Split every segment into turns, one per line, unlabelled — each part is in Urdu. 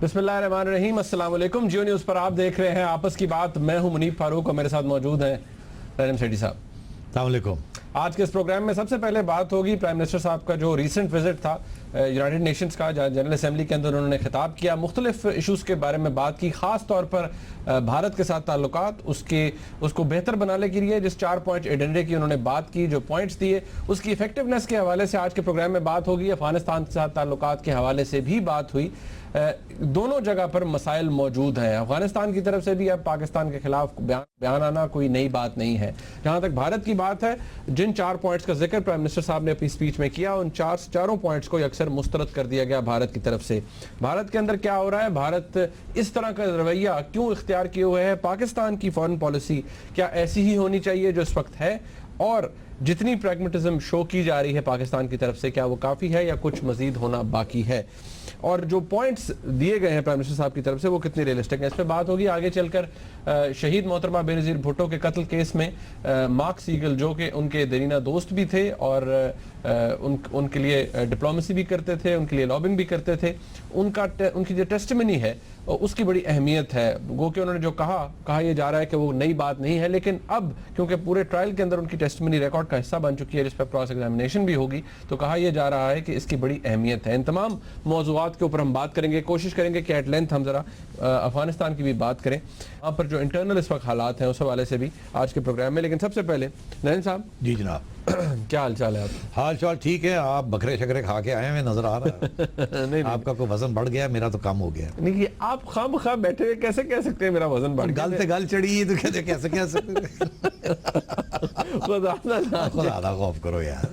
بسم اللہ الرحمن الرحیم، السلام علیکم۔ جیو نیوز پر آپ دیکھ رہے ہیں آپس کی بات۔ میں ہوں منیب فاروق اور میرے ساتھ موجود ہیں رحیم سیٹھی صاحب۔
السلام علیکم۔
آج کے اس پروگرام میں سب سے پہلے بات ہوگی پرائم منسٹر صاحب کا جو ریسنٹ وزٹ تھا یونائیٹڈ نیشنز کا، جنرل اسمبلی کے اندر انہوں نے خطاب کیا، مختلف ایشوز کے بارے میں بات کی، خاص طور پر بھارت کے ساتھ تعلقات، اس کو بہتر بنانے کے لیے جس 4 پوائنٹ ایجنڈے کی انہوں نے بات کی، جو پوائنٹس دیے، اس کی ایفیکٹونیس کے حوالے سے آج کے پروگرام میں بات ہوگی۔ افغانستان کے ساتھ تعلقات کے حوالے سے بھی بات ہوئی۔ دونوں جگہ پر مسائل موجود ہیں۔ افغانستان کی طرف سے بھی اب پاکستان کے خلاف بیان آنا کوئی نئی بات نہیں ہے۔ جہاں تک بھارت کی بات ہے، جن 4 پوائنٹس کا ذکر پرائم منسٹر صاحب نے اپنی سپیچ میں کیا، ان چاروں پوائنٹس کو اکثر مسترد کر دیا گیا بھارت کی طرف سے۔ بھارت کے اندر کیا ہو رہا ہے، بھارت اس طرح کا رویہ کیوں اختیار کیے ہوئے ہے، پاکستان کی فارن پالیسی کیا ایسی ہی ہونی چاہیے جو اس وقت ہے، اور جتنی پریگمیٹزم شو کی جا رہی ہے پاکستان کی طرف سے کیا وہ کافی ہے یا کچھ مزید ہونا باقی ہے، اور جو پوائنٹس دیے گئے ہیں پرائم منسٹر صاحب کی طرف سے وہ کتنی ریئلسٹک ہیں، اس پہ بات ہوگی۔ آگے چل کر شہید محترمہ بینظیر بھٹو کے قتل کیس میں مارک سیگل جو کہ ان کے دیرینہ دوست بھی تھے اور ان کے لیے ڈپلومیسی بھی کرتے تھے، ان کے لیے لابنگ بھی کرتے تھے، ان کی جو ٹیسٹیمنی ہے اس کی بڑی اہمیت ہے۔ گو کہ انہوں نے جو کہا یہ جا رہا ہے کہ وہ نئی بات نہیں ہے، لیکن اب کیونکہ پورے ٹرائل کے اندر ان کی ٹیسٹیمنی ریکارڈ کا حصہ بن چکی ہے جس پر کراس ایگزامینیشن بھی ہوگی، تو کہا یہ جا رہا ہے کہ اس کی بڑی اہمیت ہے۔ ان تمام موضوعات کے اوپر ہم بات کریں گے، کوشش کریں گے کہ ایٹ لینتھ ہم ذرا افغانستان کی بھی بات کریں، وہاں پر جو انٹرنل اس وقت حالات ہیں اس حوالے سے بھی آج کے پروگرام میں۔ لیکن سب سے پہلے نین صاحب،
جی جناب،
کیا حال چال ہے آپ؟
حال چال ٹھیک ہے۔ آپ بکرے شکرے کھا کے آئے ہیں نظر آ رہا ہے۔ آپ کا کوئی وزن بڑھ گیا، میرا تو کم ہو گیا۔
نہیں، یہ آپ خواہ بخواہ بیٹھے ہوئے کیسے کہہ سکتے ہیں میرا وزن بڑھ گیا؟
گل تے گل چڑھی تو کہتے کیسے کہہ سکتے؟ خدا خوف کرو یار،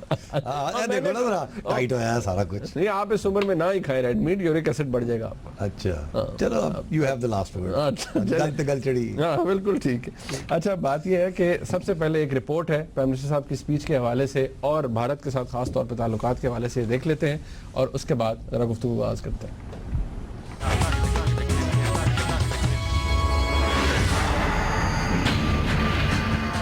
دیکھو نا ذرا ٹائٹ ہوا ہے سارا کچھ۔
نہیں، آپ اس عمر میں نہ ہی کھائے ریڈ میٹ، یورک ایسڈ بڑھ جائے گا آپ کا۔
اچھا چلو، you have the last word. گل تے گل چڑھی،
ہاں بالکل ٹھیک ہے۔ اچھا، بات یہ ہے کہ سب سے پہلے ایک رپورٹ ہے پرائم منسٹر صاحب کی سپیچ کے حوالے سے اور بھارت کے ساتھ خاص طور پہ تعلقات کے حوالے سے دیکھ لیتے ہیں اور اس کے بعد ذرا گفتگو آغاز کرتے ہیں۔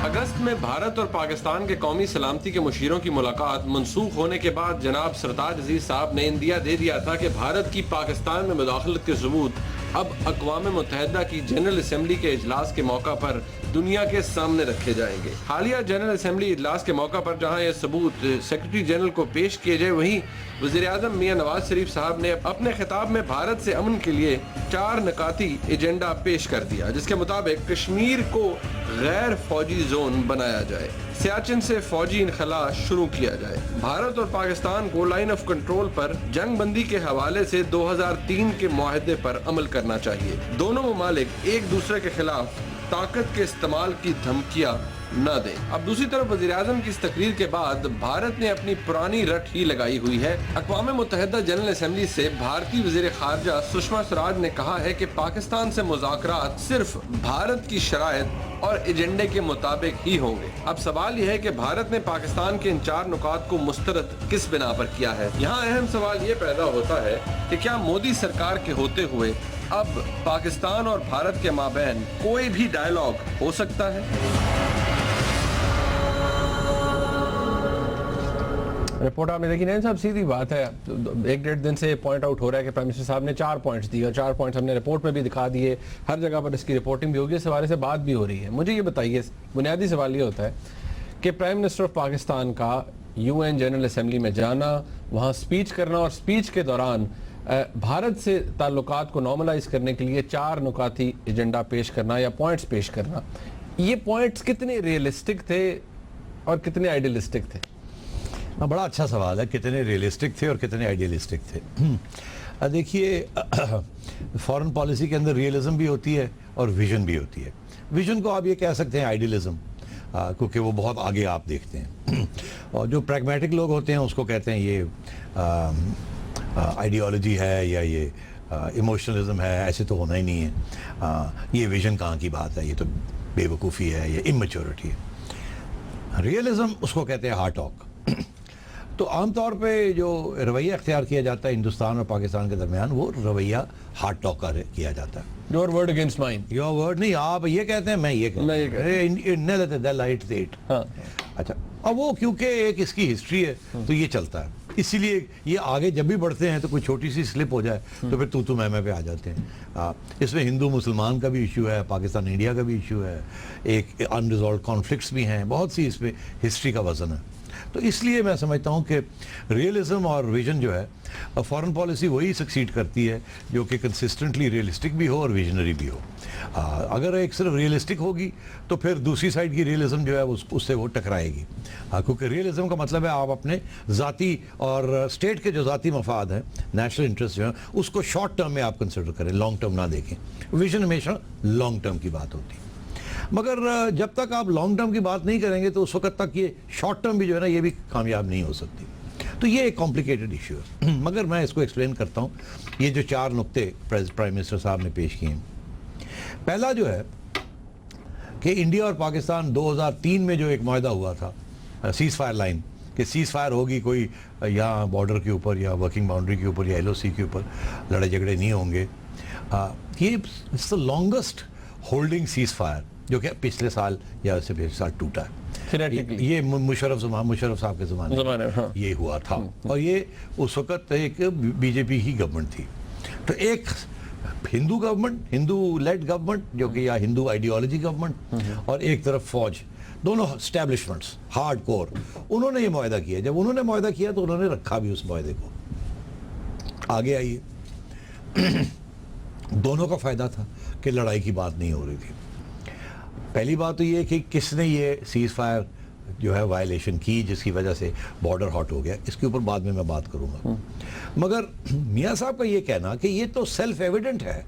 اگست میں بھارت اور پاکستان کے قومی سلامتی کے مشیروں کی ملاقات منسوخ ہونے کے بعد جناب سرتاج عزیز صاحب نے اندیا دے دیا تھا کہ بھارت کی پاکستان میں مداخلت کے ثبوت اب اقوام متحدہ کی جنرل اسمبلی کے اجلاس کے موقع پر دنیا کے سامنے رکھے جائیں گے۔ حالیہ جنرل اسمبلی اجلاس کے موقع پر جہاں یہ ثبوت سیکرٹری جنرل کو پیش کیے جائے، وہیں وزیر اعظم میاں نواز شریف صاحب نے اپنے خطاب میں بھارت سے امن کے لیے 4 نکاتی ایجنڈا پیش کر دیا، جس کے مطابق کشمیر کو غیر فوجی زون بنایا جائے، سیاچن سے فوجی انخلا شروع کیا جائے، بھارت اور پاکستان کو لائن آف کنٹرول پر جنگ بندی کے حوالے سے 2003 کے معاہدے پر عمل کرنا چاہیے، دونوں ممالک ایک دوسرے کے خلاف طاقت کے استعمال کی دھمکیاں نہ دیں۔ اب دوسری طرف وزیر اعظم کی اس تقریر کے بعد بھارت نے اپنی پرانی رٹ ہی لگائی ہوئی ہے۔ اقوام متحدہ جنرل اسمبلی سے بھارتی وزیر خارجہ سشما سوراج نے کہا ہے کہ پاکستان سے مذاکرات صرف بھارت کی شرائط اور ایجنڈے کے مطابق ہی ہوں گے۔ اب سوال یہ ہے کہ بھارت نے پاکستان کے ان 4 نکات کو مسترد کس بنا پر کیا ہے؟ یہاں اہم سوال یہ پیدا ہوتا ہے کہ کیا مودی سرکار کے ہوتے ہوئے اب پاکستان اور بھارت کے مابین کوئی بھی ڈائیلاگ ہو سکتا ہے؟ رپورٹ آپ نے دیکھی نہیں صاحب، سیدھی بات ہے، 1-1.5 دن سے پوائنٹ آؤٹ ہو رہا ہے کہ پرائم منسٹر صاحب نے 4 پوائنٹس دیے اور 4 پوائنٹس ہم نے رپورٹ میں بھی دکھا دیے، ہر جگہ پر اس کی رپورٹنگ بھی ہوگی، اس حوالے سے بات بھی ہو رہی ہے۔ مجھے یہ بتائیے، بنیادی سوال یہ ہوتا ہے کہ پرائم منسٹر آف پاکستان کا UN جنرل اسمبلی میں جانا، وہاں سپیچ کرنا اور سپیچ کے دوران بھارت سے تعلقات کو نارملائز کرنے کے لیے 4 نکاتی ایجنڈا پیش کرنا یا پوائنٹس پیش کرنا، یہ پوائنٹس کتنے ریئلسٹک تھے اور کتنے آئیڈیلسٹک تھے؟
بڑا اچھا سوال ہے، کتنے ریئلسٹک تھے اور کتنے آئیڈیلسٹک تھے۔ دیکھیے، فارن پالیسی کے اندر ریئلزم بھی ہوتی ہے اور ویژن بھی ہوتی ہے۔ ویژن کو آپ یہ کہہ سکتے ہیں آئیڈیلزم، کیونکہ وہ بہت آگے آپ دیکھتے ہیں، اور جو پریگمیٹک لوگ ہوتے ہیں اس کو کہتے ہیں یہ آئیڈیالوجی ہے یا یہ ایموشنلزم ہے، ایسے تو ہونا ہی نہیں ہے، یہ ویژن کہاں کی بات ہے، یہ تو بے وقوفی ہے، یہ اممیچورٹی ہے۔ ریئلزم اس کو کہتے ہیں ہارڈ ٹاک۔ تو عام طور پہ جو رویہ اختیار کیا جاتا ہے ہندوستان اور پاکستان کے درمیان، وہ رویہ ہارڈ ٹاک کا کیا جاتا ہے۔
Your word against mine,
your word نہیں، آپ یہ کہتے ہیں میں یہ کہتا ہوں۔ اچھا، اب وہ کیونکہ ایک اس کی ہسٹری ہے تو یہ چلتا ہے۔ اسی لیے یہ آگے جب بھی بڑھتے ہیں تو کوئی چھوٹی سی سلپ ہو جائے تو پھر تو میں پہ آ جاتے ہیں. اس میں ہندو مسلمان کا بھی ایشو ہے, پاکستان انڈیا کا بھی ایشو ہے, ایک انریزالوڈ کانفلکٹس بھی ہیں, بہت سی اس پہ ہسٹری کا وزن ہے. تو اس لیے میں سمجھتا ہوں کہ ریئلزم اور ویژن جو ہے, فارن پالیسی وہی سکسیڈ کرتی ہے جو کہ کنسسٹنٹلی ریئلسٹک بھی ہو اور ویژنری بھی ہو. اگر ایک صرف ریئلسٹک ہوگی تو پھر دوسری سائڈ کی ریئلزم جو ہے اس سے وہ ٹکرائے گی. کیونکہ ریئلزم کا مطلب ہے آپ اپنے ذاتی اور اسٹیٹ کے جو ذاتی مفاد ہیں, نیشنل انٹرسٹ جو ہیں, اس کو شارٹ ٹرم میں آپ کنسیڈر کریں, لانگ ٹرم نہ دیکھیں. ویژن ہمیشہ لانگ ٹرم کی بات ہوتی ہے. مگر جب تک آپ لانگ ٹرم کی بات نہیں کریں گے تو اس وقت تک یہ شارٹ ٹرم بھی جو ہے نا یہ بھی کامیاب نہیں ہو سکتی. تو یہ ایک کمپلیکیٹڈ ایشو ہے. مگر میں اس کو ایکسپلین کرتا ہوں. یہ جو 4 نقطے پرائم منسٹر صاحب نے پیش کیے ہیں, پہلا جو ہے کہ انڈیا اور پاکستان 2003 میں جو ایک معاہدہ ہوا تھا, سیز فائر لائن, کہ سیز فائر ہوگی, کوئی یہاں بارڈر کے اوپر یا ورکنگ باؤنڈری کے اوپر یا LOC کے اوپر لڑائی جھگڑے نہیں ہوں گے. یہ it's the longest holding ceasefire جو کہ پچھلے سال یا اس سے پچھلے سال ٹوٹا ہے. یہ مشرف صاحب کے زمانے میں یہ ہوا تھا, اور یہ اس وقت ایک BJP کی گورنمنٹ تھی. تو ایک ہندو گورنمنٹ, ہندو لیڈ گورنمنٹ جو کہ یا ہندو آئیڈیالوجی گورنمنٹ, اور ایک طرف فوج, دونوں اسٹیبلشمنٹس ہارڈ کور, انہوں نے یہ معاہدہ کیا. جب انہوں نے معاہدہ کیا تو انہوں نے رکھا بھی اس معاہدے کو. آگے آئیے, دونوں کا فائدہ تھا کہ لڑائی کی بات نہیں ہو رہی تھی. پہلی بات تو یہ کہ کس نے یہ سیز فائر جو ہے وائلیشن کی جس کی وجہ سے بارڈر ہاٹ ہو گیا, اس کے اوپر بعد میں بات کروں گا. مگر میاں صاحب کا یہ کہنا کہ یہ تو سیلف ایویڈنٹ ہے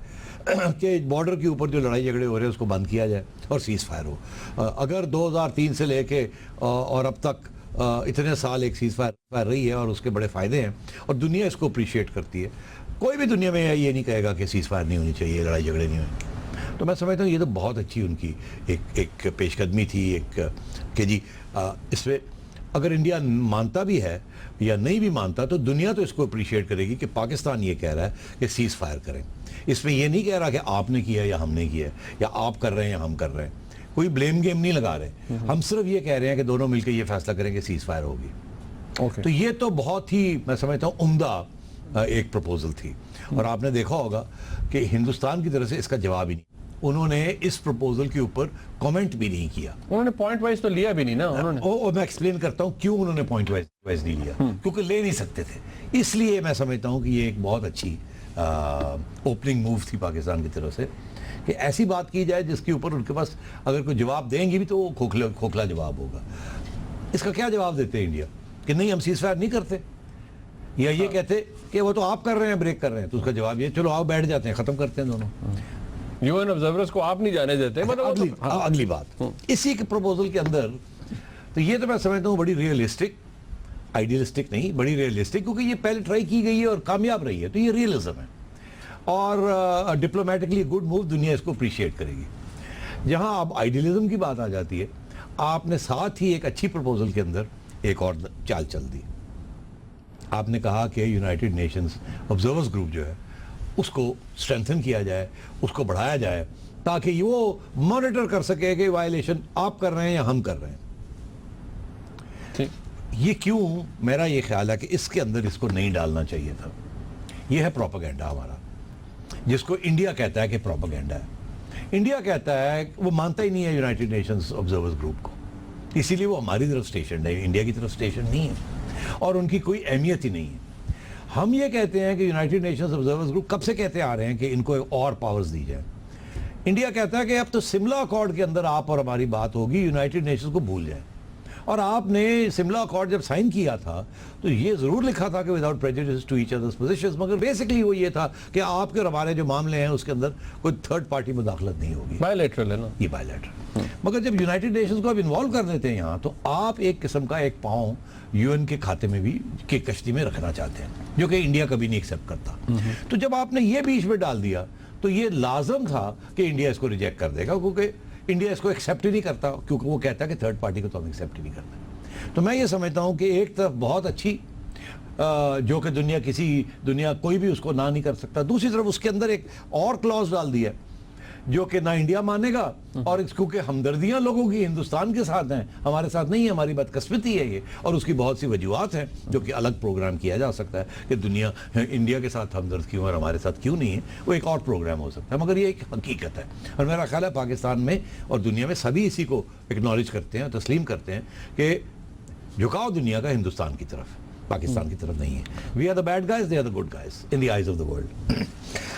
کہ بارڈر کے اوپر جو لڑائی جھگڑے ہو رہے ہیں اس کو بند کیا جائے اور سیز فائر ہو. اگر 2003 سے لے کے اور اب تک اتنے سال ایک سیز فائر رہی ہے اور اس کے بڑے فائدے ہیں اور دنیا اس کو اپریشیٹ کرتی ہے, کوئی بھی دنیا میں یہ نہیں کہے گا کہ سیز فائر نہیں ہونی چاہیے, لڑائی جھگڑے نہیں ہوئے. تو میں سمجھتا ہوں یہ تو بہت اچھی ان کی ایک پیش قدمی تھی, ایک کہ جی اس میں اگر انڈیا مانتا بھی ہے یا نہیں بھی مانتا تو دنیا تو اس کو اپریشیٹ کرے گی کہ پاکستان یہ کہہ رہا ہے کہ سیز فائر کریں. اس میں یہ نہیں کہہ رہا کہ آپ نے کیا یا ہم نے کیا یا آپ کر رہے ہیں یا ہم کر رہے ہیں. کوئی بلیم گیم نہیں لگا رہے. ہم صرف یہ کہہ رہے ہیں کہ دونوں مل کے یہ فیصلہ کریں کہ سیز فائر ہوگی. تو یہ تو بہت ہی میں سمجھتا ہوں عمدہ ایک پروپوزل تھی. اور آپ نے دیکھا ہوگا کہ ہندوستان کی طرف سے اس کا جواب ہی نہیں. انہوں نے اس پروپوزل کے اوپر کامنٹ بھی نہیں کیا.
انہوں نے پوائنٹ وائز تو لیا بھی نہیں نا انہوں نے.
میں ایکسپلین کرتا ہوں کیوں انہوں نے پوائنٹ وائز نہیں لیا. کیونکہ لے نہیں سکتے تھے. اس لیے میں سمجھتا ہوں کہ یہ ایک بہت اچھی اوپننگ موو تھی پاکستان کی طرف سے کہ ایسی بات کی جائے جس کے اوپر ان کے پاس اگر کوئی جواب دیں گی بھی تو وہ کھوکھلا جواب ہوگا. اس کا کیا جواب دیتے ہیں انڈیا کہ نہیں ہم سیز فائر نہیں کرتے, یا یہ کہتے کہ وہ تو آپ کر رہے ہیں بریک کر رہے ہیں. تو اس کا جواب یہ چلو آپ بیٹھ جاتے ہیں, ختم کرتے ہیں دونوں.
UN آبزرورز کو آپ نہیں جانے دیتے.
اگلی بات اسی کے پروپوزل کے اندر, تو یہ تو میں سمجھتا ہوں بڑی ریئلسٹک, آئیڈیلسٹک نہیں, بڑی ریئلسٹک, کیونکہ یہ پہلے ٹرائی کی گئی ہے اور کامیاب رہی ہے. تو یہ ریئلزم ہے اور ڈپلومیٹکلی گڈ موو, دنیا اس کو اپریشیٹ کرے گی. جہاں اب آئیڈیلزم کی بات آ جاتی ہے, آپ نے ساتھ ہی ایک اچھی پروپوزل کے اندر ایک اور چال چل دی. آپ نے کہا کہ یونائٹڈ نیشنز آبزرورز گروپ جو ہے اس کو اسٹرینتھن کیا جائے, اس کو بڑھایا جائے تاکہ وہ مانیٹر کر سکے کہ وائلیشن آپ کر رہے ہیں یا ہم کر رہے ہیں. یہ کیوں, میرا یہ خیال ہے کہ اس کے اندر اس کو نہیں ڈالنا چاہیے تھا. یہ ہے پروپیگنڈا ہمارا, جس کو انڈیا کہتا ہے کہ پروپیگنڈا ہے. انڈیا کہتا ہے وہ مانتا ہی نہیں ہے یونائٹڈ نیشنز آبزرورز گروپ کو, اسی لیے وہ ہماری طرف اسٹیشن ہے, انڈیا کی طرف اسٹیشن نہیں ہے اور ان کی کوئی اہمیت ہی نہیں ہے. ہم یہ کہتے ہیں کہ یونائٹڈ نیشنز آبزرورز گروپ کب سے کہتے آ رہے ہیں کہ ان کو اور پاورز دی جائیں. انڈیا کہتا ہے کہ اب تو سملا اکارڈ کے اندر آپ اور ہماری بات ہوگی, یونائٹڈ نیشنز کو بھول جائیں. اور آپ نے سملا اکارڈ جب سائن کیا تھا تو یہ ضرور لکھا تھا کہ without prejudice to each others positions, مگر بیسکلی وہ یہ تھا کہ آپ کے اور ہمارے جو معاملے ہیں اس کے اندر کوئی تھرڈ پارٹی مداخلت نہیں ہوگی.
بائیلیٹرل ہے نا
یہ بائیلیٹرل. مگر جب یونائٹڈ نیشنز کو آپ انوالو کر دیتے ہیں یہاں, تو آپ ایک قسم کا ایک پاؤں UN کے کھاتے میں بھی کی کشتی میں رکھنا چاہتے ہیں, جو کہ انڈیا کبھی نہیں ایکسیپٹ کرتا. تو جب آپ نے یہ بیچ میں ڈال دیا تو یہ لازم تھا کہ انڈیا اس کو ریجیکٹ کر دے گا, کیونکہ انڈیا اس کو ایکسیپٹ ہی نہیں کرتا, کیونکہ وہ کہتا ہے کہ تھرڈ پارٹی کو تو ہم ایکسیپٹ ہی نہیں کرتے. تو میں یہ سمجھتا ہوں کہ ایک طرف بہت اچھی جو کہ دنیا کوئی بھی اس کو نہ نہیں کر سکتا, دوسری طرف اس کے اندر ایک اور کلوز ڈال دیا جو کہ نہ انڈیا مانے گا اور کیونکہ ہمدردیاں لوگوں کی ہندوستان کے ساتھ ہیں, ہمارے ساتھ نہیں ہے, ہماری بدقسمتی ہے یہ, اور اس کی بہت سی وجوہات ہیں جو کہ الگ پروگرام کیا جا سکتا ہے کہ دنیا انڈیا کے ساتھ ہمدرد کیوں اور ہمارے ساتھ کیوں نہیں ہے, وہ ایک اور پروگرام ہو سکتا ہے, مگر یہ ایک حقیقت ہے. اور میرا خیال ہے پاکستان میں اور دنیا میں سبھی اسی کو اکنالج کرتے ہیں, تسلیم کرتے ہیں کہ جھکاؤ دنیا کا ہندوستان کی طرف, پاکستان کی طرف نہیں ہے. We are the bad guys, they are the good guys in the eyes of the world.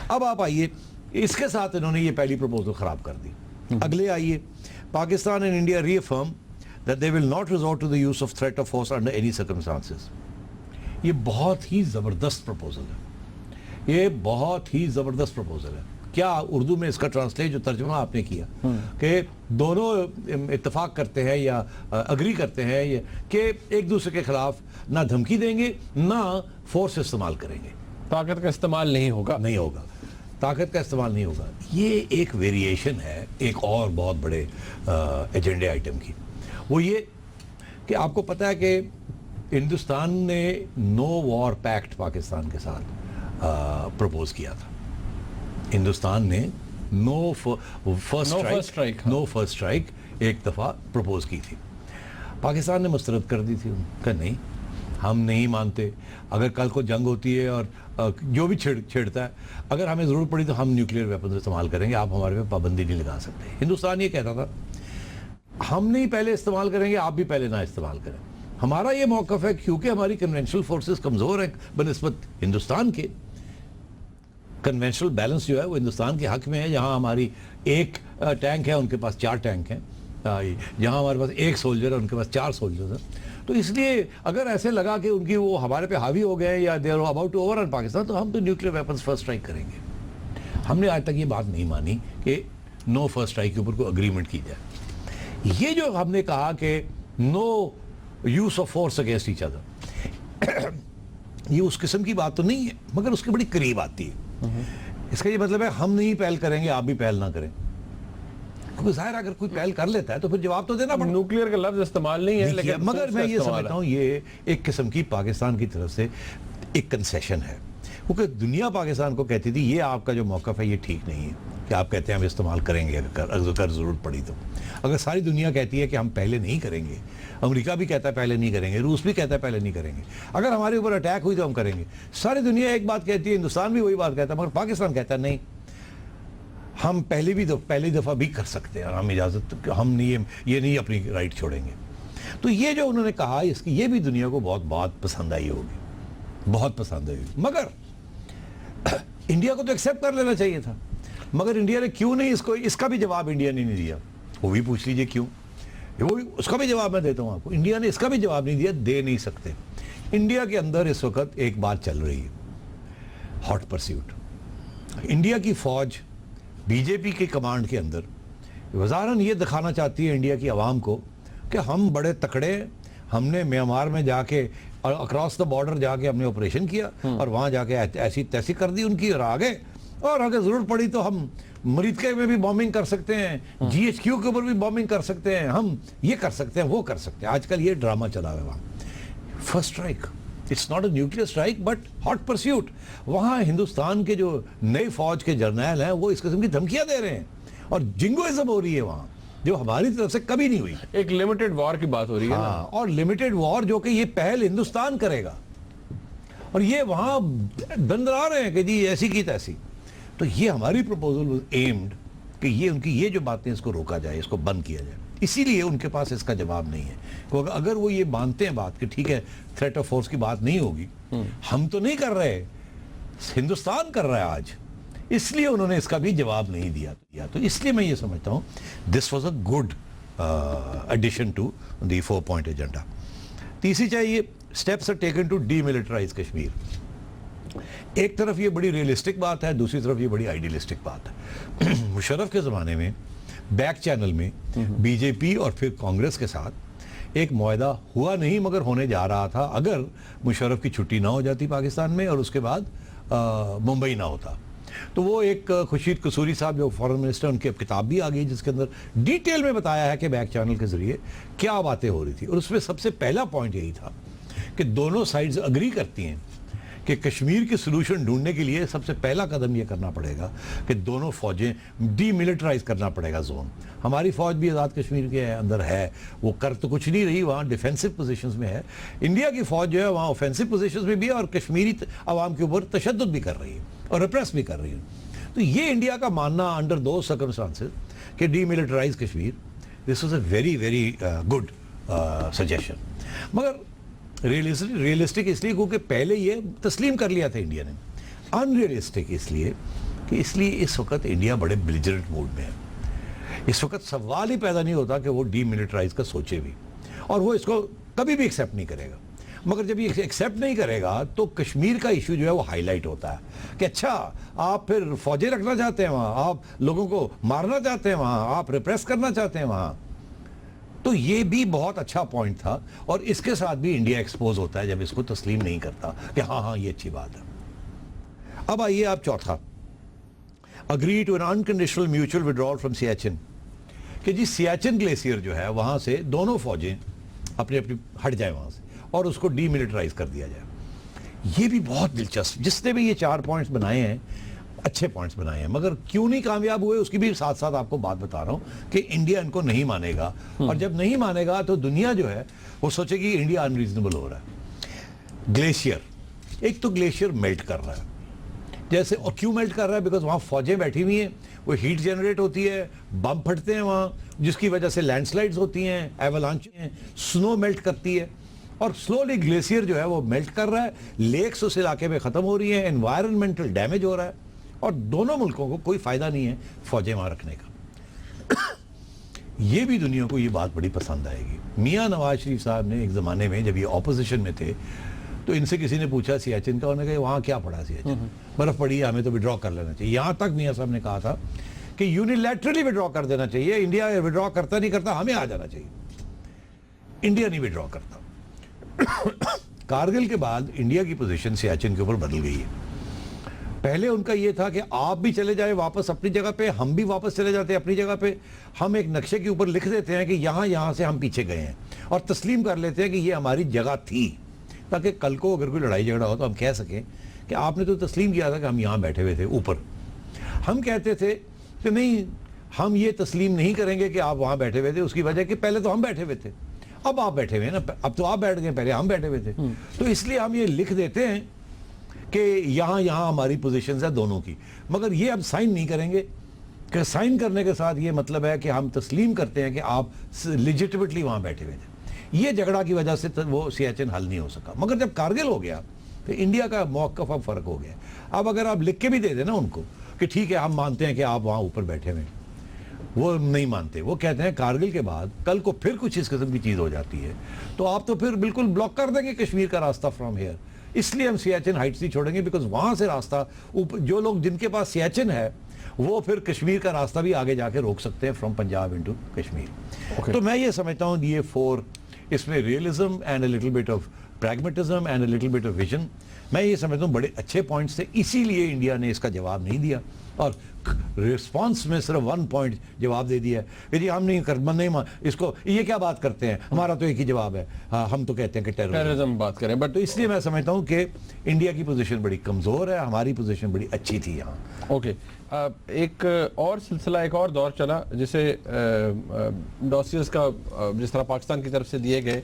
اب آپ آئیے, اس کے ساتھ انہوں نے یہ پہلی پروپوزل خراب کر دی. اگلے آئیے, Pakistan and India reaffirm that they will not resort to the use of threat of force under any circumstances. یہ بہت ہی زبردست پروپوزل ہے, یہ بہت ہی زبردست پروپوزل ہے. کیا اردو میں اس کا ٹرانسلیٹ جو ترجمہ آپ نے کیا کہ دونوں اتفاق کرتے ہیں یا اگری کرتے ہیں کہ ایک دوسرے کے خلاف نہ دھمکی دیں گے نہ فورس استعمال کریں گے,
طاقت کا استعمال نہیں ہوگا,
طاقت کا استعمال نہیں ہوگا. یہ ایک ویریشن ہے ایک اور بہت بڑے ایجنڈے آئٹم کی. وہ یہ کہ آپ کو پتہ ہے کہ ہندوستان نے نو وار پیکٹ پاکستان کے ساتھ پروپوز کیا تھا. ہندوستان نے نو فرسٹ اسٹرائک ایک دفعہ پروپوز کی تھی. پاکستان نے مسترد کر دی تھی, کہ نہیں ہم نہیں مانتے, اگر کل کو جنگ ہوتی ہے اور جو بھی چھیڑتا ہے, اگر ہمیں ضرورت پڑی تو ہم نیوکلیئر ویپنز استعمال کریں گے, آپ ہمارے پہ پابندی نہیں لگا سکتے. ہندوستان یہ کہتا تھا ہم نہیں پہلے استعمال کریں گے, آپ بھی پہلے نہ استعمال کریں. ہمارا یہ موقف ہے کیونکہ ہماری کنونشنل فورسز کمزور ہیں بنسبت ہندوستان کے. کنونشنل بیلنس جو ہے وہ ہندوستان کے حق میں ہے. جہاں ہماری ایک ٹینک ہے ان کے پاس 4 ٹینک ہیں, جہاں ہمارے پاس ایک سولجر ہے ان کے پاس 4 سولجرز ہیں. تو اس لیے اگر ایسے لگا کہ ان کی وہ ہمارے پہ حاوی ہو گئے یا they are about to over on Pakistan, تو ہم تو نیوکلیئر ویپنز فرسٹ اسٹرائک کریں گے. ہم نے آج تک یہ بات نہیں مانی کہ نو فرسٹ اسٹرائک کے اوپر کوئی اگریمنٹ کی جائے. یہ جو ہم نے کہا کہ no use of force against each other, یہ اس قسم کی بات تو نہیں ہے, مگر اس کے بڑی قریب آتی ہے. اس کا یہ مطلب ہے ہم نہیں پہل کریں گے, آپ بھی پہل نہ کریں. کیونکہ ظاہر اگر کوئی پہل کر لیتا ہے تو پھر جواب تو دینا پڑتا ہے.
نیوکلیئر کا لفظ استعمال نہیں ہے, لیکن
مگر میں یہ سمجھتا ہوں یہ ایک قسم کی پاکستان کی طرف سے ایک کنسیشن ہے, کیونکہ دنیا پاکستان کو کہتی تھی یہ آپ کا جو موقف ہے یہ ٹھیک نہیں ہے کہ آپ کہتے ہیں ہم استعمال کریں گے اگر ضرورت پڑی تو. اگر ساری دنیا کہتی ہے کہ ہم پہلے نہیں کریں گے, امریکہ بھی کہتا ہے پہلے نہیں کریں گے, روس بھی کہتا ہے پہلے نہیں کریں گے, اگر ہمارے اوپر اٹیک ہوئی تو ہم کریں گے. ساری دنیا ایک بات کہتی ہے, ہندوستان بھی وہی بات کہتا ہے, مگر پاکستان کہتا ہے نہیں, ہم پہلی دفعہ بھی کر سکتے ہیں, ہم اجازت, ہم نہیں, یہ نہیں اپنی رائٹ چھوڑیں گے. تو یہ جو انہوں نے کہا اس کی یہ بھی دنیا کو بہت بات پسند آئی ہوگی, بہت پسند آئی ہوگی. مگر انڈیا کو تو ایکسیپٹ کر لینا چاہیے تھا, مگر انڈیا نے کیوں نہیں اس کا بھی جواب انڈیا نے نہیں دیا. وہ بھی پوچھ لیجئے کیوں, وہ بھی اس کا بھی جواب میں دیتا ہوں آپ کو. انڈیا نے اس کا بھی جواب نہیں دیا, دے نہیں سکتے. انڈیا کے اندر اس وقت ایک بات چل رہی ہے, ہاٹ پرسیوٹ. انڈیا کی فوج بی جے پی کی کمانڈ کے اندر وزارن یہ دکھانا چاہتی ہے انڈیا کی عوام کو کہ ہم بڑے تکڑے, ہم نے میانمار میں جا کے اور اکراس دا بارڈر جا کے ہم نے آپریشن کیا اور وہاں جا کے ایسی تیسی کر دی ان کی, اور آگے, اور اگر ضرورت پڑی تو ہم مریدکے میں بھی بامبنگ کر سکتے ہیں, جی ایچ کیو کے اوپر بھی بامبنگ کر سکتے ہیں, ہم یہ کر سکتے ہیں, وہ کر سکتے ہیں. آج کل یہ ڈرامہ چلا ہوا ہے وہاں. First strike, it's not a nuclear strike but hot pursuit. وہاں ہندوستان کے جو نئی فوج کے جرنیل ہیں وہ اس قسم کی دھمکیاں دے رہے ہیں اور جنگوازم ہو رہی ہے وہاں, جو ہماری طرف سے کبھی نہیں ہوئی.
ایک لمیٹڈ وار کی بات ہو رہی ہے.
ہاں, اور لمیٹڈ وار جو کہ یہ پہل ہندوستان کرے گا, اور یہ وہاں دندرا رہے ہیں کہ جی ایسی کی تیسی. تو یہ ہماری پروپوزل واز ایمڈ کہ یہ ان کی یہ جو باتیں اس کو روکا جائے, اس کو بند کیا جائے. اسی لیے ان کے پاس اس کا جواب نہیں ہے. کیونکہ اگر وہ یہ مانتے ہیں بات کہ ٹھیک ہے تھریٹ آف فورس کی بات نہیں ہوگی, ہم تو نہیں کر رہے, ہندوستان کر رہا ہے آج, اس لیے انہوں نے اس کا بھی جواب نہیں دیا. تو اس لیے میں یہ سمجھتا ہوں this was a good addition to the 4 point agenda. تیسری چاہیے steps are taken to demilitarise Kashmir. ایک طرف یہ بڑی ریئلسٹک بات ہے, دوسری طرف یہ بڑی آئیڈیلسٹک بات ہے. مشرف کے زمانے میں بیک چینل میں بی جے پی اور پھر کانگریس کے ساتھ ایک معاہدہ ہوا نہیں مگر ہونے جا رہا تھا, اگر مشرف کی چھٹی نہ ہو جاتی پاکستان میں اور اس کے بعد ممبئی نہ ہوتا. تو وہ ایک خورشید قصوری صاحب جو فارن منسٹر, ان کی کتاب بھی آ گئی جس کے اندر ڈیٹیل میں بتایا ہے کہ بیک چینل کے ذریعے کیا باتیں ہو رہی تھی. اور اس میں سب سے پہلا پوائنٹ یہی تھا کہ دونوں سائڈز اگری کرتی ہیں کہ کشمیر کی سلوشن ڈھونڈنے کے لیے سب سے پہلا قدم یہ کرنا پڑے گا کہ دونوں فوجیں ڈی ملٹرائز کرنا پڑے گا زون. ہماری فوج بھی آزاد کشمیر کے اندر ہے, وہ کر تو کچھ نہیں رہی, وہاں ڈیفینسو پوزیشنز میں ہے. انڈیا کی فوج جو ہے وہاں اوفینسو پوزیشنز میں بھی ہے اور کشمیری عوام کے اوپر تشدد بھی کر رہی ہے اور ریپریس بھی کر رہی ہے. تو یہ انڈیا کا ماننا انڈر دو سرکمسٹانسز کہ D militarise Kashmir, this was a very very good suggestion. مگر ریئلسٹک اس لیے کیونکہ پہلے یہ تسلیم کر لیا تھا انڈیا نے. ان ریئلسٹک اس لیے کہ اس وقت انڈیا بڑے بلیجرنٹ موڈ میں ہے. اس وقت سوال ہی پیدا نہیں ہوتا کہ وہ ڈی ملٹرائز کا سوچے بھی, اور وہ اس کو کبھی بھی ایکسیپٹ نہیں کرے گا. مگر جب یہ ایکسیپٹ نہیں کرے گا تو کشمیر کا ایشو جو ہے وہ ہائی لائٹ ہوتا ہے کہ اچھا آپ پھر فوجیں رکھنا چاہتے ہیں وہاں, آپ لوگوں کو مارنا چاہتے ہیں وہاں, آپ ریپریس کرنا چاہتے ہیں وہاں. تو یہ بھی بہت اچھا پوائنٹ تھا, اور اس کے ساتھ بھی انڈیا ایکسپوز ہوتا ہے جب اس کو تسلیم نہیں کرتا کہ ہاں یہ اچھی بات ہے. اب آئیے آپ چوتھا, agree to an unconditional mutual withdrawal from Siachen, کہ جی سیاچن گلیشیئر جو ہے وہاں سے دونوں فوجیں اپنی ہٹ جائیں وہاں سے اور اس کو ڈی ملٹرائز کر دیا جائے. یہ بھی بہت دلچسپ, جس نے بھی یہ 4 پوائنٹس بنائے ہیں اچھے پوائنٹس بنائے ہیں, مگر کیوں نہیں کامیاب ہوئے اس کی بھی ساتھ ساتھ آپ کو بات بتا رہا ہوں کہ انڈیا ان کو نہیں مانے گا, اور جب نہیں مانے گا تو دنیا جو ہے وہ سوچے گی انڈیا انریزنیبل ہو رہا ہے. گلیشیئر, ایک تو گلیشیئر میلٹ کر رہا ہے جیسے, اور کیوں میلٹ کر رہا ہے, بیکاز وہاں فوجیں بیٹھی ہوئی ہیں, وہ ہیٹ جنریٹ ہوتی ہے, بم پھٹتے ہیں وہاں جس کی وجہ سے لینڈ سلائڈز ہوتی ہیں, ایولانچ ہیں, سنو میلٹ کرتی ہے, اور سلولی گلیشیئر جو ہے وہ میلٹ کر رہا ہے, لیکس اس علاقے میں ختم ہو رہی ہیں, انوائرنمنٹل ڈیمیج ہو رہا ہے, اور دونوں ملکوں کو کوئی فائدہ نہیں ہے فوجیں وہاں رکھنے کا. یہ بھی دنیا کو یہ بات بڑی پسند آئے گی. میاں نواز شریف صاحب نے ایک زمانے میں جب یہ اپوزیشن میں تھے تو ان سے کسی نے پوچھا سیاچن کا, انہوں نے کہا وہاں کیا پڑا سیاچن, برف پڑی ہے, ہمیں تو وڈرا کر لینا چاہیے. یہاں تک میاں صاحب نے کہا تھا کہ یونیلیٹرلی وڈرا کر دینا چاہیے, انڈیا وڈرا کرتا نہیں کرتا, ہمیں آ جانا چاہیے. انڈیا نہیں وڈرا کرتا. کارگل کے بعد انڈیا کی پوزیشن سیاچن کے اوپر بدل گئی ہے. پہلے ان کا یہ تھا کہ آپ بھی چلے جائیں واپس اپنی جگہ پہ, ہم بھی واپس چلے جاتے ہیں اپنی جگہ پہ, ہم ایک نقشے کے اوپر لکھ دیتے ہیں کہ یہاں سے ہم پیچھے گئے ہیں, اور تسلیم کر لیتے ہیں کہ یہ ہماری جگہ تھی, تاکہ کل کو اگر کوئی لڑائی جھگڑا ہو تو ہم کہہ سکیں کہ آپ نے تو تسلیم کیا تھا کہ ہم یہاں بیٹھے ہوئے تھے اوپر. ہم کہتے تھے کہ نہیں, ہم یہ تسلیم نہیں کریں گے کہ آپ وہاں بیٹھے ہوئے تھے, اس کی وجہ کہ پہلے تو ہم بیٹھے ہوئے تھے, اب آپ بیٹھے ہوئے ہیں نا, اب تو آپ بیٹھ گئے, پہلے ہم بیٹھے ہوئے تھے. تو اس لیے ہم یہ لکھ دیتے ہیں کہ یہاں ہماری پوزیشنز ہیں دونوں کی, مگر یہ اب سائن نہیں کریں گے, کہ سائن کرنے کے ساتھ یہ مطلب ہے کہ ہم تسلیم کرتے ہیں کہ آپ لیجٹیمیٹلی وہاں بیٹھے ہوئے تھے. یہ جھگڑا کی وجہ سے وہ سیاچن حل نہیں ہو سکا. مگر جب کارگل ہو گیا تو انڈیا کا موقف اب فرق ہو گیا. اب اگر آپ لکھ کے بھی دے دیں نا ان کو کہ ٹھیک ہے ہم مانتے ہیں کہ آپ وہاں اوپر بیٹھے ہوئے, وہ نہیں مانتے. وہ کہتے ہیں کارگل کے بعد کل کو پھر کچھ اس قسم کی چیز ہو جاتی ہے تو آپ تو پھر بالکل بلاک کر دیں گے کشمیر کا راستہ فرام ہیئر. اس لیے ہم سیاچن ہائٹس نہیں چھوڑیں گے, بیکاز وہاں سے راستہ جو لوگ جن کے پاس سیاچن ہے وہ پھر کشمیر کا راستہ بھی آگے جا کے روک سکتے ہیں فرام پنجاب انٹو کشمیر. تو میں یہ سمجھتا ہوں یہ 4, اس میں realism and a little bit of pragmatism and a little bit of vision, میں یہ سمجھتا ہوں بڑے اچھے پوائنٹس تھے. اسی لیے انڈیا نے اس کا جواب نہیں دیا, اور ریسپانس میں صرف 1 پوائنٹ جواب دے دیا ہے کہ جی ہم نہیں اس کو, یہ کیا بات کرتے ہیں, ہمارا تو ایک ہی جواب ہے, ہم تو کہتے ہیں کہ ٹیررزم
بات کریں. بٹ
تو اس لیے میں سمجھتا ہوں کہ انڈیا کی پوزیشن بڑی کمزور ہے, ہماری پوزیشن بڑی اچھی تھی یہاں.
اوکے, ایک اور سلسلہ, ایک اور دور چلا جسے ڈوسیئرز کا جس طرح پاکستان کی طرف سے دیے گئے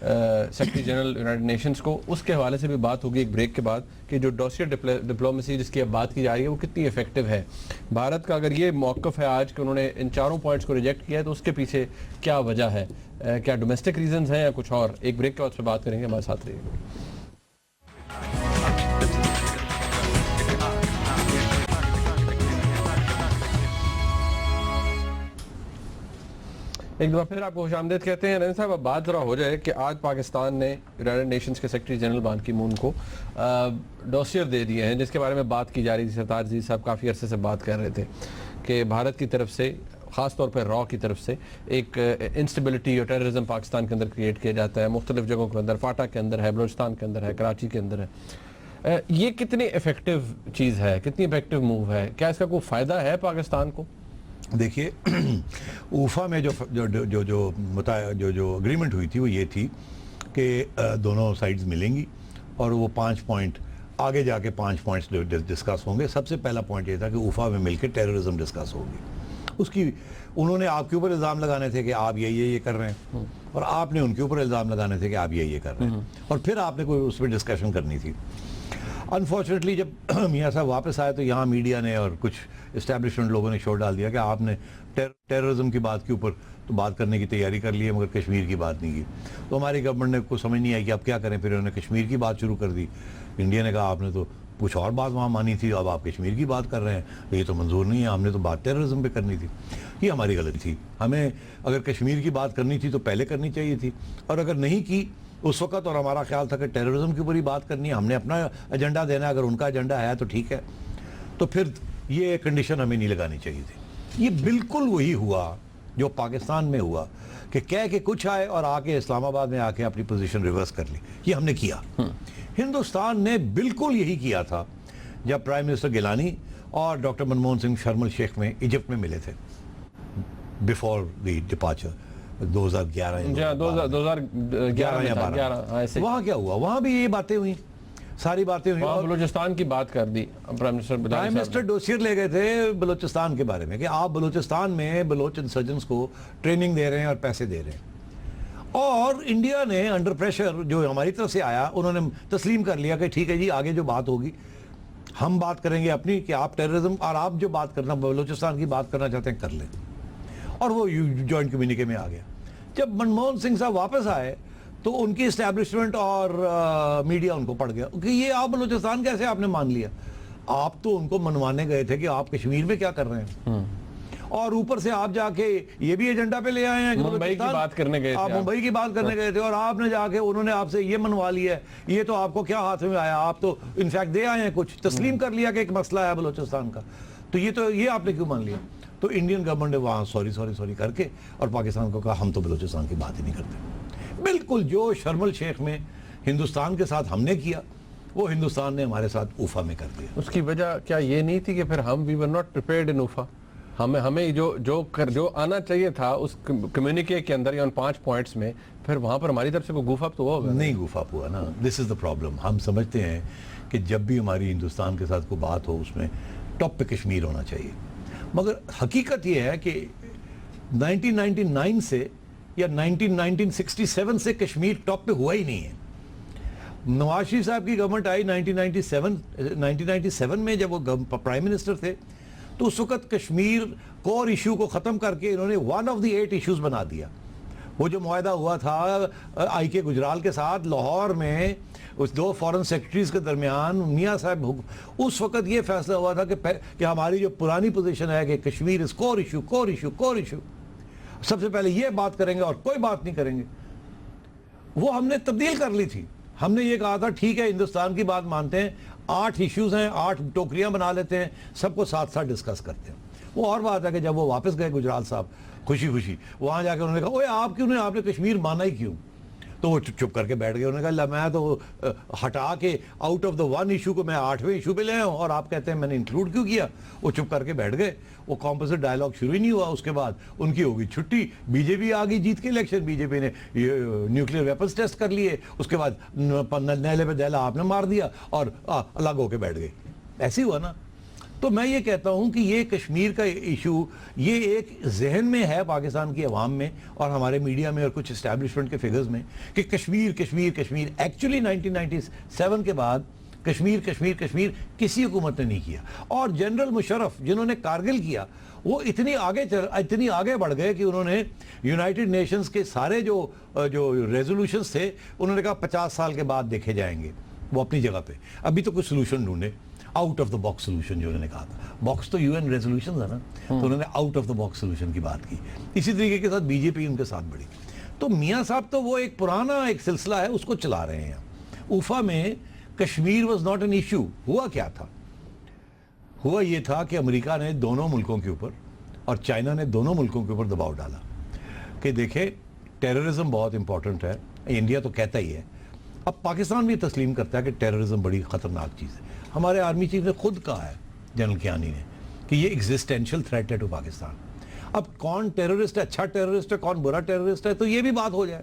سیکرٹری جنرل یونائٹڈ نیشنز کو, اس کے حوالے سے بھی بات ہوگی ایک بریک کے بعد کہ جو ڈوسیئر ڈپلومیسی جس کی اب بات کی جا رہی ہے وہ کتنی ایفیکٹو ہے. بھارت کا اگر یہ موقف ہے آج کہ انہوں نے ان 4 پوائنٹس کو ریجیکٹ کیا ہے تو اس کے پیچھے کیا وجہ ہے, کیا ڈومیسٹک ریزنز ہیں یا کچھ اور. ایک بریک کے بعد سے بات کریں گے, ہمارے ساتھ رہیے. ایک دفعہ پھر آپ کو خوش آمدید کہتے ہیں. رین صاحب اب بات ذرا ہو جائے کہ آج پاکستان نے یونائٹڈ نیشنز کے سیکرٹری جنرل بان کی مون کو ڈوسیئر دے دیے ہیں جس کے بارے میں بات کی جا رہی تھی. سرتاج عزیز صاحب کافی عرصے سے بات کر رہے تھے کہ بھارت کی طرف سے, خاص طور پر را کی طرف سے, ایک انسٹیبلٹی اور ٹیررزم پاکستان کے اندر کریٹ کیا جاتا ہے, مختلف جگہوں کے اندر, فاٹا کے اندر ہے, بلوچستان کے اندر ہے, کراچی کے اندر ہے. یہ کتنی ایفیکٹو چیز ہے, کتنی ایفیکٹو موو ہے, کیا اس کا کوئی فائدہ ہے پاکستان کو؟
دیکھیے اوفا میں جو اگریمنٹ ہوئی تھی وہ یہ تھی کہ دونوں سائڈز ملیں گی اور وہ 5 پوائنٹ آگے جا کے 5 پوائنٹس ڈسکس ہوں گے. سب سے پہلا پوائنٹ یہ تھا کہ اوفا میں مل کے ٹیررزم ڈسکس ہوگی. اس کی انہوں نے آپ کے اوپر الزام لگانے تھے کہ آپ یہ کر رہے ہیں, اور آپ نے ان کے اوپر الزام لگانے تھے کہ آپ یہ کر رہے ہیں, اور پھر آپ نے کوئی اس پہ ڈسکشن کرنی تھی. انفارچونیٹلی جب میاں صاحب واپس آئے تو یہاں میڈیا نے اور کچھ اسٹیبلشمنٹ لوگوں نے شور ڈال دیا کہ آپ نے ٹیررزم کی بات کے اوپر تو بات کرنے کی تیاری کر لی ہے مگر کشمیر کی بات نہیں کی. تو ہماری گورنمنٹ نے کو سمجھ نہیں آئی کہ اب کیا کریں, پھر انہوں نے کشمیر کی بات شروع کر دی. انڈیا نے کہا آپ نے تو کچھ اور بات وہاں مانی تھی, اب آپ کشمیر کی بات کر رہے ہیں, یہ تو منظور نہیں ہے, ہم نے تو بات ٹیررزم پہ کرنی تھی. یہ ہماری غلطی تھی. ہمیں اگر کشمیر کی بات کرنی تھی تو پہلے کرنی چاہیے تھی, اور اگر نہیں کی اس وقت اور ہمارا خیال تھا کہ ٹیررزم کے اوپر ہی بات کرنی ہے, ہم نے اپنا ایجنڈا دینا ہے, اگر ان کا ایجنڈا ہے تو ٹھیک ہے, تو پھر یہ کنڈیشن ہمیں نہیں لگانی چاہیے تھی. یہ بالکل وہی ہوا جو پاکستان میں ہوا کہ کہہ کے کچھ آئے اور آ کے اسلام آباد میں آ کے اپنی پوزیشن ریورس کر لی. یہ ہم نے کیا. ہندوستان نے بالکل یہی کیا تھا جب پرائم منسٹر گیلانی اور ڈاکٹر منموہن سنگھ شرم الشیخ میں ایجپٹ میں ملے تھے بیفور دی ڈپارچر 2011 یا 12. وہاں کیا ہوا؟ وہاں بھی یہ باتیں ہوئی, ساری باتیں ہوئی.
بلوچستان کی بات کر دی پرائم
منسٹر ڈوسیئر لے گئے تھے بلوچستان کے بارے میں کہ آپ بلوچستان میں بلوچ انسرجنس کو ٹریننگ دے رہے ہیں اور پیسے دے رہے ہیں, اور انڈیا نے انڈر پریشر جو ہماری طرف سے آیا انہوں نے تسلیم کر لیا کہ ٹھیک ہے جی آگے جو بات ہوگی ہم بات کریں گے اپنی, کہ آپ ٹیررزم اور آپ جو بات کرنا بلوچستان کی بات کرنا چاہتے ہیں کر لیں. اور وہ جوائنٹ کمیونیکے میں آ گیا. جب منموہن سنگھ صاحب واپس آئے تو ان کی اسٹیبلشمنٹ اور میڈیا ان کو پڑ گیا کہ یہ آپ بلوچستان کیسے آپ نے مان لیا. آپ تو ان کو منوانے گئے تھے کہ آپ کشمیر میں کیا کر رہے ہیں, اور اوپر سے آپ جا کے یہ بھی ایجنڈا پہ لے آئے ہیں کہ
ممبئی کی بات کرنے گئے تھے,
آپ ممبئی کی بات کرنے گئے تھے, اور آپ نے جا کے انہوں نے آپ سے یہ منوا لیا ہے. یہ تو آپ کو کیا ہاتھ میں آیا, آپ تو انفیکٹ دے آئے ہیں, کچھ تسلیم کر لیا کہ ایک مسئلہ ہے بلوچستان کا, تو یہ آپ نے کیوں مان لیا. تو انڈین گورنمنٹ نے وہاں سوری کر کے اور پاکستان کو کہا ہم تو بلوچستان کی بات ہی نہیں کرتے. بالکل جو شرم الشیخ میں ہندوستان کے ساتھ ہم نے کیا وہ ہندوستان نے ہمارے ساتھ اوفا میں کر دیا.
اس کی وجہ کیا یہ نہیں تھی کہ پھر ہم وی ور ناٹ پریپیئرڈ ان اوفا, ہمیں جو آنا چاہیے تھا اس کمیونیکے کے اندر یا ان 5 پوائنٹس میں, پھر وہاں پر ہماری طرف سے کوئی گوف اپ تو ہوگا
نہیں. گوف اپ ہوا نا, دس از دا پرابلم. ہم سمجھتے ہیں کہ جب بھی ہماری ہندوستان کے ساتھ کوئی بات ہو اس میں ٹاپ پہ کشمیر ہونا چاہیے, مگر حقیقت یہ ہے کہ 1999 سے یا 1967 سے کشمیر ٹاپ پہ ہوا ہی نہیں ہے. نواز شریف صاحب کی گورنمنٹ آئی 1997 میں جب وہ پرائم منسٹر تھے, تو اس وقت کشمیر کور ایشو کو ختم کر کے انہوں نے 1 آف دی 8 ایشوز بنا دیا. وہ جو معاہدہ ہوا تھا آئی کے گجرال کے ساتھ لاہور میں اس 2 فارن سیکرٹریز کے درمیان, میاں صاحب اس وقت یہ فیصلہ ہوا تھا کہ ہماری جو پرانی پوزیشن ہے کہ کشمیر از کور ایشو, سب سے پہلے یہ بات کریں گے اور کوئی بات نہیں کریں گے. وہ ہم نے تبدیل کر لی تھی. ہم نے یہ کہا تھا ٹھیک ہے ہندوستان کی بات مانتے ہیں, 8 ایشوز ہیں, 8 ٹوکریاں بنا لیتے ہیں, سب کو ساتھ ساتھ ڈسکس کرتے ہیں. وہ اور بات ہے کہ جب وہ واپس گئے گجرال صاحب خوشی وہاں جا کے انہوں نے کہا اوے آپ نے کشمیر مانا ہی کیوں, تو وہ چپ کر کے بیٹھ گئے. انہوں نے کہا میں تو ہٹا کے آؤٹ آف دا 1 ایشو کو میں 8ویں ایشو پہ لے آؤں, اور آپ کہتے ہیں میں نے انکلوڈ کیوں کیا. وہ چپ کر کے بیٹھ گئے. وہ کمپوزٹ ڈائلاگ شروع ہی نہیں ہوا. اس کے بعد ان کی ہوگی چھٹی, بی جے پی آ گئی جیت کے الیکشن, بی جے پی نے نیوکلیر ویپنز ٹیسٹ کر لیے, اس کے بعد نیلے پہ دیلا آپ نے مار دیا اور الگ ہو کے بیٹھ گئے. ایسے ہوا نا. تو میں یہ کہتا ہوں کہ یہ کشمیر کا ایشو یہ ایک ذہن میں ہے پاکستان کی عوام میں اور ہمارے میڈیا میں اور کچھ اسٹیبلشمنٹ کے فگرز میں کہ کشمیر ایکچولی 1997 کے بعد کشمیر کسی حکومت نے نہیں کیا. اور جنرل مشرف جنہوں نے کارگل کیا وہ اتنی آگے بڑھ گئے کہ انہوں نے یونائٹڈ نیشنز کے سارے جو ریزولوشنز تھے انہوں نے کہا 50 سال کے بعد دیکھے جائیں گے. وہ اپنی جگہ پہ ابھی تو کوئی سلوشن ڈھونڈے, out of the box solution جو انہوں نے کہا تھا. باکس تو UN ریزولوشنز ہے نا, تو انہوں نے out of the box solution کی بات کی. اسی طریقے کے ساتھ بی جے پی ان کے ساتھ بڑھی. تو میاں صاحب تو وہ ایک پرانا ایک سلسلہ ہے اس کو چلا رہے ہیں. اوفا میں Kashmir was not an issue. ہوا کیا تھا؟ ہوا یہ تھا کہ امریکہ نے دونوں ملکوں کے اوپر اور چائنا نے دونوں ملکوں کے اوپر دباؤ ڈالا کہ دیکھیں ٹیررزم بہت امپورٹنٹ ہے. انڈیا تو کہتا ہی ہے, اب پاکستان بھی تسلیم کرتا ہے کہ ٹیررزم بڑی خطرناک چیز ہے. ہمارے آرمی چیف نے خود کہا ہے, جنرل کیانی نے, کہ یہ ایگزسٹینشل تھریٹ ہے ٹو پاکستان. اب کون ٹیررسٹ ہے, اچھا ٹیررسٹ ہے, کون برا ٹیررسٹ ہے, تو یہ بھی بات ہو جائے.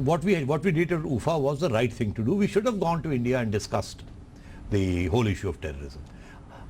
what we did at Ufa was the right thing to do. We should have gone to India and discussed the whole issue of terrorism.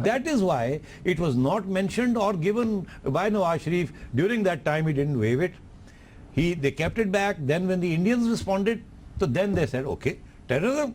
That is why it was not mentioned or given by Nawaz Sharif. During that time he didn't waive it. They kept it back. Then when the Indians responded, so then they said, okay, terrorism,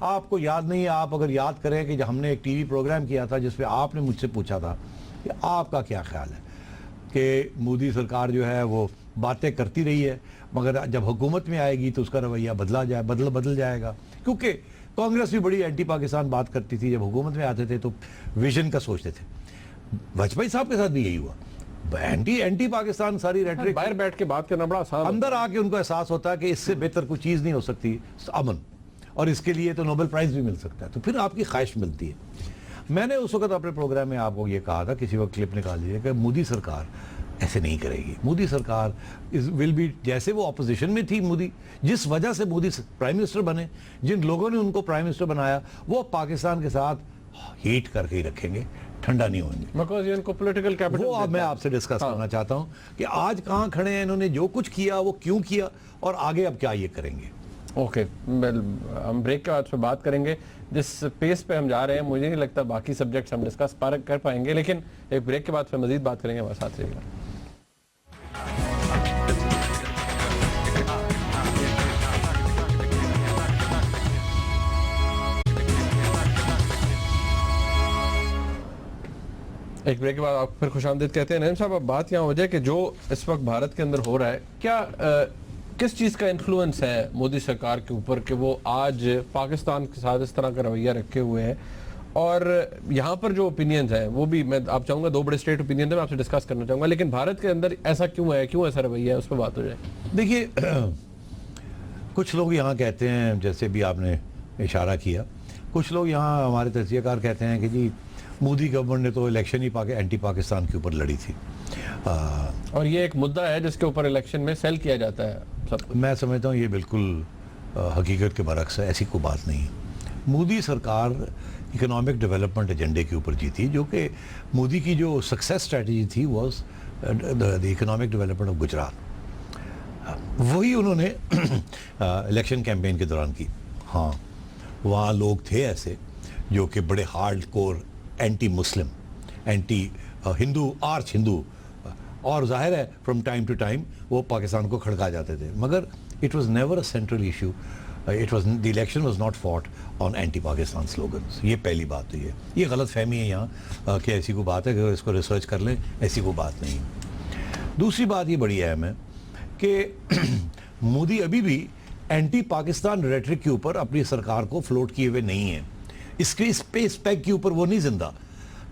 آپ کو یاد نہیں ہے, آپ اگر یاد کریں کہ ہم نے ایک ٹی وی پروگرام کیا تھا جس پہ آپ نے مجھ سے پوچھا تھا کہ آپ کا کیا خیال ہے کہ مودی سرکار جو ہے وہ باتیں کرتی رہی ہے مگر جب حکومت میں آئے گی تو اس کا رویہ بدل جائے گا, کیونکہ کانگریس بھی بڑی اینٹی پاکستان بات کرتی تھی, جب حکومت میں آتے تھے تو ویژن کا سوچتے تھے. واجپئی صاحب کے ساتھ بھی یہی ہوا, اینٹی پاکستان ساری ریٹرک,
باہر بیٹھ کے بات کرنا بڑا آسان,
اندر آ کے ان کو احساس ہوتا ہے کہ اس سے بہتر کوئی چیز نہیں ہو سکتی امن, اور اس کے لیے تو نوبل پرائز بھی مل سکتا ہے, تو پھر آپ کی خواہش ملتی ہے. میں نے اس وقت اپنے پروگرام میں آپ کو یہ کہا تھا, کسی وقت کلپ نکال لیجیے, کہ مودی سرکار ایسے نہیں کرے گی. مودی سرکار ول بی, جیسے وہ اپوزیشن میں تھی مودی, جس وجہ سے مودی پرائم منسٹر بنے, جن لوگوں نے ان کو پرائم منسٹر بنایا, وہ پاکستان کے ساتھ ہیٹ کر کے ہی رکھیں گے, ٹھنڈا نہیں ہوئیں گے.
بیکاز یہ ان کو پولیٹیکل کیپٹل,
وہ اب میں آپ سے ڈسکس کرنا چاہتا ہوں کہ آج کہاں کھڑے ہیں, انہوں نے جو کچھ کیا وہ کیوں کیا, اور آگے اب کیا یہ کریں گے.
اوکے, ہم بریک کے بعد پہ بات کریں گے. جس پیس پہ ہم جا رہے ہیں مجھے نہیں لگتا باقی سبجیکٹس ہم ڈسکس کر پائیں گے, لیکن ایک بریک کے بعد پھر مزید بات کریں گے. ہمارے ساتھ رہیے گا. ایک بریک کے بعد آپ پھر خوش آمدید کہتے ہیں. نعیم صاحب, اب بات یہاں ہو جائے کہ جو اس وقت بھارت کے اندر ہو رہا ہے, کیا کس چیز کا انفلوئنس ہے مودی سرکار کے اوپر کہ وہ آج پاکستان کے ساتھ اس طرح کا رویہ رکھے ہوئے ہیں, اور یہاں پر جو اوپینینز ہیں وہ بھی میں آپ چاہوں گا, دو بڑے اسٹیٹ اوپینین میں آپ سے ڈسکس کرنا چاہوں گا, لیکن بھارت کے اندر ایسا کیوں ہے, کیوں ایسا رویہ ہے, اس پہ بات ہو جائے.
دیکھیے, کچھ لوگ یہاں کہتے ہیں, جیسے بھی آپ نے اشارہ کیا, کچھ لوگ یہاں ہمارے تجزیہ کار کہتے ہیں کہ جی مودی گورنمنٹ نے تو الیکشن ہی اینٹی پاکستان کے اوپر لڑی تھی,
اور یہ ایک مدعا ہے جس کے اوپر الیکشن میں سیل کیا جاتا ہے سب.
میں سمجھتا ہوں یہ بالکل حقیقت کے برعکس ہے, ایسی کوئی بات نہیں. مودی سرکار اکنامک ڈیولپمنٹ ایجنڈے کے اوپر جیتی, جو کہ مودی کی جو سکسیس اسٹریٹجی تھی was the economic development of Gujarat, وہی انہوں نے الیکشن کیمپین کے دوران کی. ہاں, وہاں لوگ تھے ایسے جو کہ بڑے ہارڈ کور اینٹی مسلم, اینٹی ہندو, آرچ ہندو, اور ظاہر ہے فرام ٹائم ٹو ٹائم وہ پاکستان کو کھڑکا جاتے تھے, مگر it was never a central issue. The election was not fought on anti Pakistan slogans. یہ پہلی بات تو یہ غلط فہمی ہے یہاں کہ ایسی کوئی بات ہے کہ اس کو ریسرچ کر لیں, ایسی کوئی بات نہیں. دوسری بات یہ بڑی اہم ہے کہ مودی ابھی بھی اینٹی پاکستان ریٹرک کے اوپر اپنی سرکار کو فلوٹ کیے ہوئے نہیں ہیں. اس کے اسپیس پیک کے اوپر وہ نہیں زندہ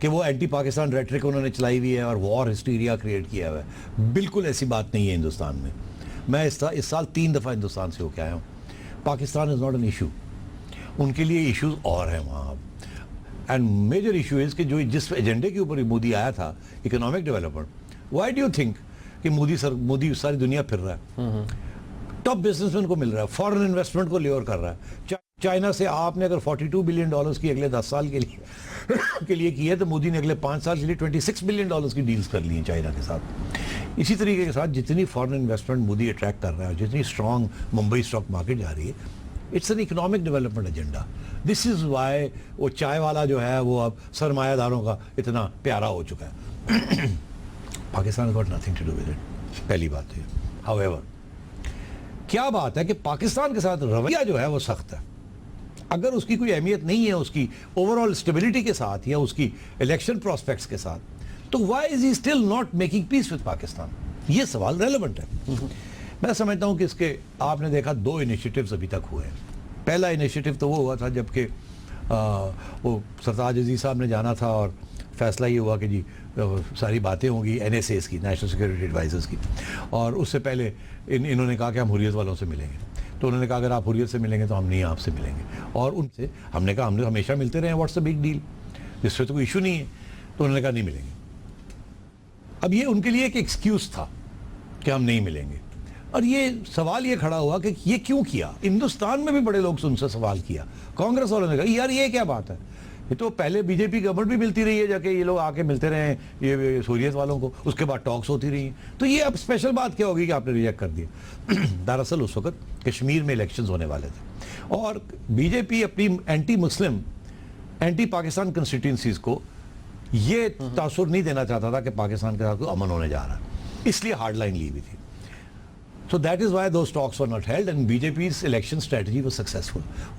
کہ وہ اینٹی پاکستان ریٹرک انہوں نے چلائی ہوئی ہے اور وار ہسٹیریا کریٹ کیا ہوا ہے. بالکل ایسی بات نہیں ہے ہندوستان میں. میں اس سال 3 دفعہ ہندوستان سے ہو کے آیا ہوں. Pakistan is not an issue, ان کے لیے ایشوز اور ہیں وہاں. اینڈ میجر ایشو از کہ جو جس ایجنڈے کے اوپر مودی آیا تھا economic development, why do you think کہ مودی ساری دنیا پھر رہا ہے, ٹاپ بزنس مین کو مل رہا ہے, فارن انویسٹمنٹ کو لیور کر رہا ہے. چائنا سے آپ نے اگر $42 بلین کی اگلے 10 سال کے لیے کی ہے, تو مودی نے اگلے 5 سال کے لیے $26 بلین کی ڈیلز کر لی ہیں چائنا کے ساتھ. اسی طریقے کے ساتھ جتنی فارن انویسٹمنٹ مودی اٹریکٹ کر رہا ہے, جتنی اسٹرانگ ممبئی اسٹاک مارکیٹ جا رہی ہے, it's an economic development agenda. This is why وہ چائے والا جو ہے وہ اب سرمایہ داروں کا اتنا پیارا ہو چکا ہے. Pakistan has got nothing to do with it. پہلی بات ہے. However, کیا بات ہے کہ پاکستان کے ساتھ رویہ جو ہے وہ سخت ہے. اگر اس کی کوئی اہمیت نہیں ہے اس کی اوور آل اسٹیبلٹی کے ساتھ یا اس کی الیکشن پراسپیکٹس کے ساتھ, تو why is he still not making peace with Pakistan? یہ سوال ریلیونٹ ہے. میں سمجھتا ہوں کہ اس کے آپ نے دیکھا 2 انیشیٹوز ابھی تک ہوئے ہیں. پہلا انیشیٹو تو وہ ہوا تھا جب کہ وہ سرتاج عزیز صاحب نے جانا تھا اور فیصلہ یہ ہوا کہ جی ساری باتیں ہوں گی NSAs کی, نیشنل سیکورٹی ایڈوائزرز کی, اور اس سے پہلے انہوں نے کہا کہ ہم حریت والوں سے ملیں گے. تو انہوں نے کہا اگر آپ حریت سے ملیں گے تو ہم نہیں آپ سے ملیں گے, اور ان سے ہم نے کہا ہم ہمیشہ ملتے رہے ہیں, واٹس اے بگ ڈیل, جس سے تو کوئی ایشو نہیں ہے. تو انہوں نے کہا نہیں ملیں گے. اب یہ ان کے لیے ایک ایکسکیوز تھا کہ ہم نہیں ملیں گے, اور یہ سوال یہ کھڑا ہوا کہ یہ کیوں کیا. ہندوستان میں بھی بڑے لوگ ان سے سوال کیا, کانگریس والوں نے کہا یار یہ کیا بات ہے, یہ تو پہلے بی جے پی گورنمنٹ بھی ملتی رہی ہے, جا کے یہ لوگ آ کے ملتے رہے ہیں یہ سوریت والوں کو, اس کے بعد ٹاکس ہوتی رہی ہیں, تو یہ اب اسپیشل بات کیا ہوگی کہ آپ نے ریجیکٹ کر دیا. دراصل اس وقت کشمیر میں الیکشنز ہونے والے تھے, اور بی جے پی اپنی اینٹی مسلم, اینٹی پاکستان کنسٹیٹوئنسیز کو یہ تاثر نہیں دینا چاہتا تھا کہ پاکستان کے ساتھ کوئی امن ہونے جا رہا ہے, اس لیے ہارڈ لائن لی ہوئی تھی. So that is why those talks were not held and BJP's election strategy was successful.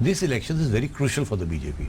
This election is very crucial for the BJP.